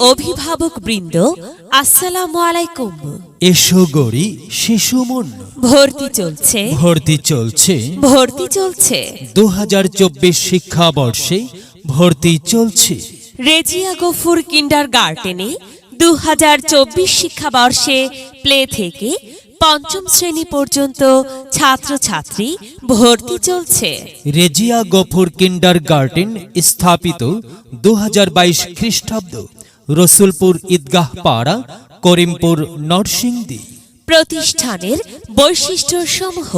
অভিভাবক বৃন্দ, আসসালামু আলাইকুম। এসো গড়ি শিশু মন। ভর্তি চলছে, ভর্তি চলছে, ভর্তি চলছে। 2024 শিক্ষাবর্ষে ভর্তি চলছে। রেজিয়া গফুর কিন্ডারগার্টেনে 2024 শিক্ষাবর্ষে প্লে থেকে পঞ্চম শ্রেণী পর্যন্ত ছাত্রছাত্রী ভর্তি চলছে। রেজিয়া গফুর কিন্ডারগার্টেন স্থাপিত 2022 খ্রিস্টাব্দ, রসুলপুর ঈদগাহ পাড়া, করিমপুর, নরসিংদী। প্রতিষ্ঠানের বৈশিষ্ট্যসমূহ: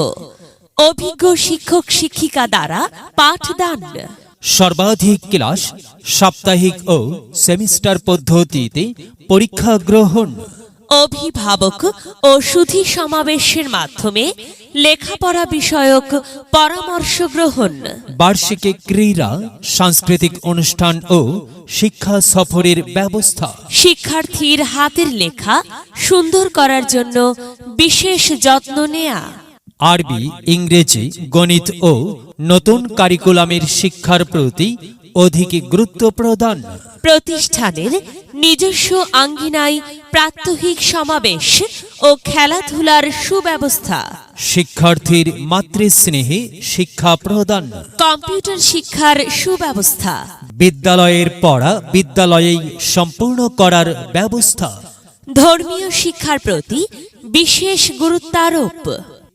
অভিজ্ঞ শিক্ষক শিক্ষিকা দ্বারা পাঠদান, সর্বাধিক ক্লাস, সাপ্তাহিক ও সেমিস্টার পদ্ধতিতে পরীক্ষা গ্রহণ, অভিভাবক ও সুধী সমাবেশের মাধ্যমে লেখাপড়া বিষয়ক পরামর্শ গ্রহণ, বার্ষিকী ক্রীড়া, সাংস্কৃতিক অনুষ্ঠান ও শিক্ষা সফরের ব্যবস্থা, শিক্ষার্থীর হাতের লেখা সুন্দর করার জন্য বিশেষ যত্ন নেয়া, আরবি, ইংরেজি, গণিত ও নতুন কারিকুলামের শিক্ষার প্রতি অধিক গুরুত্ব প্রদান, প্রতিষ্ঠানের নিজস্ব আঙ্গিনায় প্রাত্যহিক সমাবেশ ও খেলাধুলার সুব্যবস্থা, শিক্ষার্থীর মাতৃস্নেহে শিক্ষা প্রদান, কম্পিউটার শিক্ষার সুব্যবস্থা, বিদ্যালয়ের পড়া বিদ্যালয়েই সম্পূর্ণ করার ব্যবস্থা, ধর্মীয় শিক্ষার প্রতি বিশেষ গুরুত্বারোপ।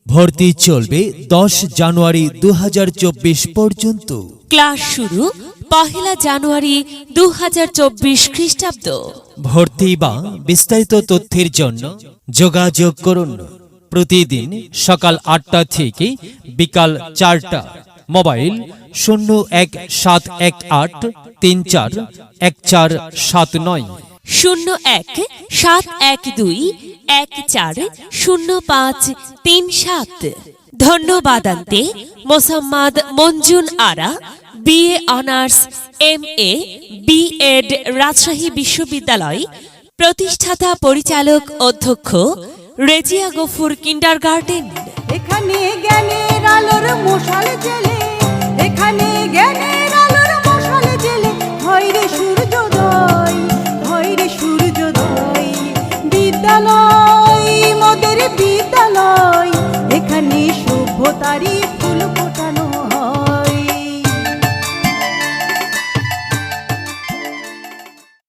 ভর্তি চলবে 10 জানুয়ারি 2024 পর্যন্ত। ক্লাস শুরু 1 জানুয়ারি 2024 খ্রিস্টাব্দ। ভর্তি বা বিস্তারিত তথ্যের জন্য যোগাযোগ করুন প্রতিদিন সকাল 8টা থেকে বিকাল 4টা। মোবাইল 017183414179 017112140537। ধন্যবাদান্তে মোসাম্মদ মঞ্জুন আরা, BA honours, MA, B.Ed, Rajshahi বিশ্ববিদ্যালয়, প্রতিষ্ঠাতা পরিচালক অধ্যক্ষ, রেজিয়া গফুর কিন্ডারগার্টেন। এখানে জ্ঞানের আলোর মশাল জ্বেলে, এখানে জ্ঞানের আলোর মশাল জ্বেলে, হয় রে সূর্যোদয়, হয় রে সূর্যোদয়। বিদ্যালয় মোদের বিদ্যালয়, এখানে সভ্যতারই